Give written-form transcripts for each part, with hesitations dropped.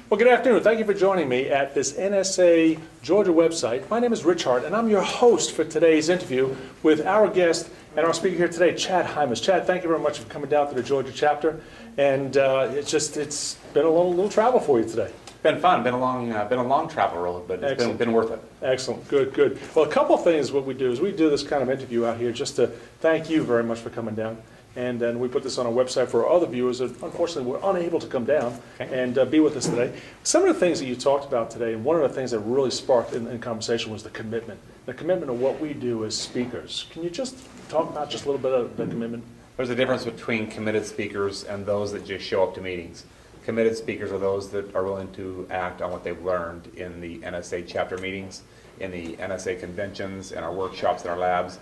Well, good afternoon. Thank you for joining me at this NSA Georgia website. My name is Rich Hart, and I'm your host for today's interview with our guest and our speaker here today, Chad Hymas. Chad, thank you very much for coming down to the Georgia chapter. And it's been a little travel for you today. Been fun. Been a long travel road, but it's been worth it. Excellent. Good. Well, a couple of things. What we do is we do this kind of interview out here just to thank you very much for coming down. And then we put this on our website for our other viewers that unfortunately were unable to come down and be with us today. Some of the things that you talked about today, and one of the things that really sparked in conversation was the commitment of what we do as speakers. Can you just talk about just a little bit of the commitment? There's a difference between committed speakers and those that just show up to meetings. Committed speakers are those that are willing to act on what they've learned in the NSA chapter meetings, in the NSA conventions, in our workshops, in our labs.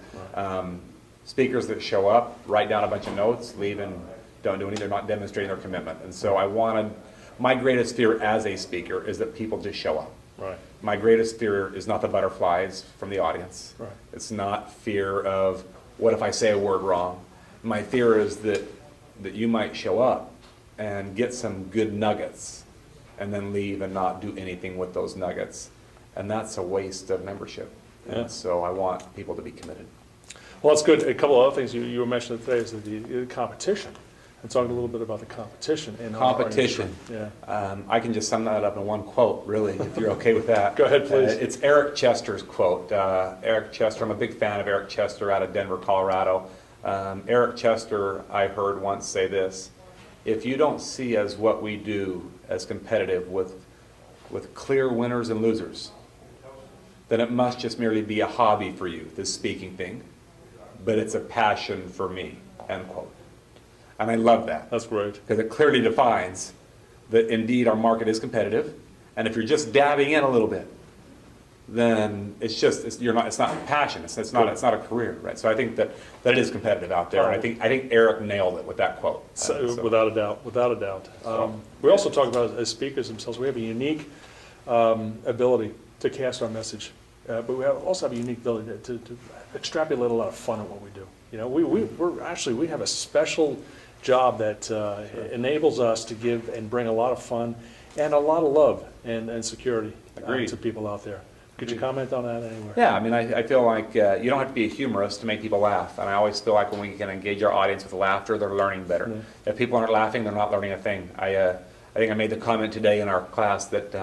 Speakers that show up, write down a bunch of notes, leave and don't do anything, they're not demonstrating their commitment. And so my greatest fear as a speaker is that people just show up. Right. My greatest fear is not the butterflies from the audience. Right. It's not fear of what if I say a word wrong. My fear is that you might show up and get some good nuggets and then leave and not do anything with those nuggets. And that's a waste of membership. Yeah. And so I want people to be committed. Well, that's good. A couple of other things you were mentioning today is the competition. And talking a little bit about the competition. Competition. Yeah. I can just sum that up in one quote, really, if you're okay with that. Go ahead, please. It's Eric Chester's quote. Eric Chester, I'm a big fan of Eric Chester out of Denver, Colorado. Eric Chester, I heard once say this: if you don't see as what we do as competitive with clear winners and losers, then it must just merely be a hobby for you, this speaking thing, but it's a passion for me, end quote. And I love that. That's great. Because it clearly defines that indeed our market is competitive, and if you're just dabbing in a little bit, then it's not passion, it's not a career, right? So I think that it is competitive out there. I think Eric nailed it with that quote. So. Without a doubt. We also talk about as speakers themselves, we have a unique ability to cast our message, but we also have a unique ability to extrapolate a lot of fun at what we do. You know, we have a special job that enables us to give and bring a lot of fun and a lot of love and security to people out there. Could you comment on that anywhere? Yeah, I mean, I feel like you don't have to be a humorist to make people laugh, and I always feel like when we can engage our audience with laughter, they're learning better. Yeah. If people aren't laughing, they're not learning a thing. I think I made the comment today in our class that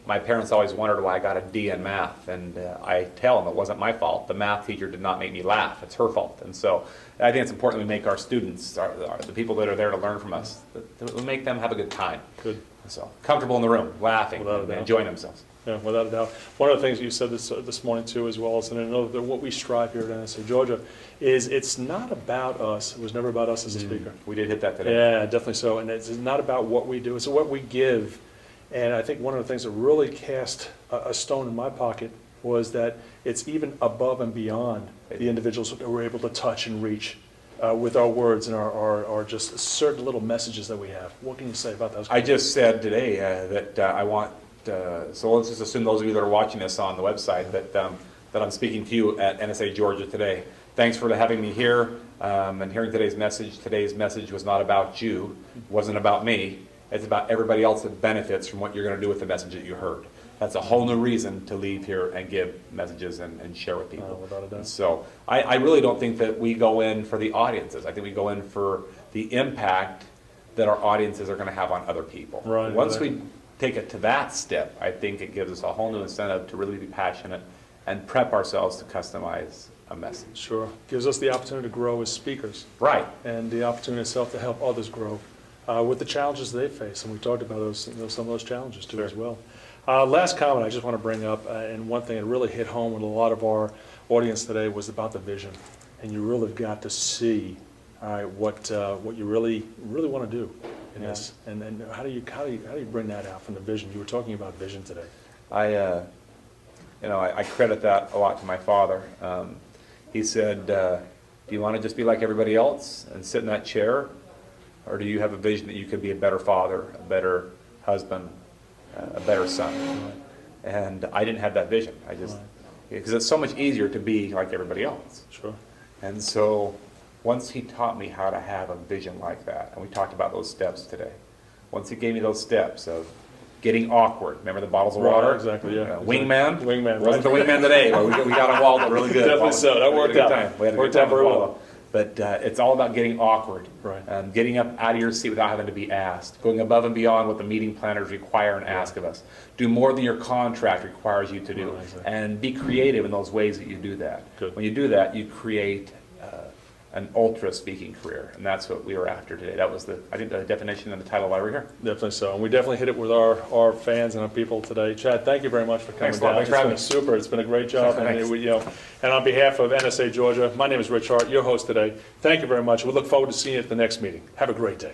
my parents always wondered why I got a D in math, and I tell them it wasn't my fault. The math teacher did not make me laugh. It's her fault. And so I think it's important we make our students, the people that are there to learn from us, that we make them have a good time. Good. So comfortable in the room, laughing, and enjoying themselves. Yeah, without a doubt. One of the things you said this morning too, as well as, and I know that what we strive here at NSA Georgia is it's not about us. It was never about us as a speaker. We did hit that today. Yeah, definitely so. And it's not about what we do. It's what we give. And I think one of the things that really cast a stone in my pocket was that it's even above and beyond the individuals that we're able to touch and reach with our words and our just certain little messages that we have. What can you say about those? I just said today that I want, so let's just assume those of you that are watching this on the website that I'm speaking to you at NSA Georgia today. Thanks for having me here and hearing today's message. Today's message was not about you, it wasn't about me. It's about everybody else that benefits from what you're going to do with the message that you heard. That's a whole new reason to leave here and give messages and share with people. Without a doubt. So I really don't think that we go in for the audiences. I think we go in for the impact that our audiences are going to have on other people. Right. Once we take it to that step, I think it gives us a whole new incentive to really be passionate and prep ourselves to customize a message. Sure. Gives us the opportunity to grow as speakers. Right. And the opportunity itself to help others grow with the challenges they face. And we talked about some of those challenges too as well. Last comment I just want to bring up, and one thing that really hit home with a lot of our audience today was about the vision. And you really got to see what you really want to do in this. And how do you bring that out from the vision? You were talking about vision today. I credit that a lot to my father. He said, do you want to just be like everybody else and sit in that chair? Or do you have a vision that you could be a better father, a better husband, a better son? And I didn't have that vision. Because it's so much easier to be like everybody else. Sure. And so once he taught me how to have a vision like that, and we talked about those steps today, once he gave me those steps of getting awkward. Remember the bottles of Right, water? exactly, yeah. Wingman? Wingman, Wasn't right. the wingman today, but we got on Waldo really good. Definitely so. That worked out. We had a good Worked time out very with well. Waldo. But it's all about getting awkward. Right. Getting up out of your seat without having to be asked. Going above and beyond what the meeting planners require and ask of us. Do more than your contract requires you to do. Right, exactly. And be creative in those ways that you do that. Good. When you do that, you create an ultra speaking career. And that's what we were after today. That was I think the definition and the title why we're here. Definitely so. And we definitely hit it with our fans and our people today. Chad, thank you very much for coming Thanks a lot. down. Thanks for having It's been super. It's been a great job. And, Thanks. and on behalf of NSA Georgia, my name is Rich Hart, your host today. Thank you very much. We look forward to seeing you at the next meeting. Have a great day.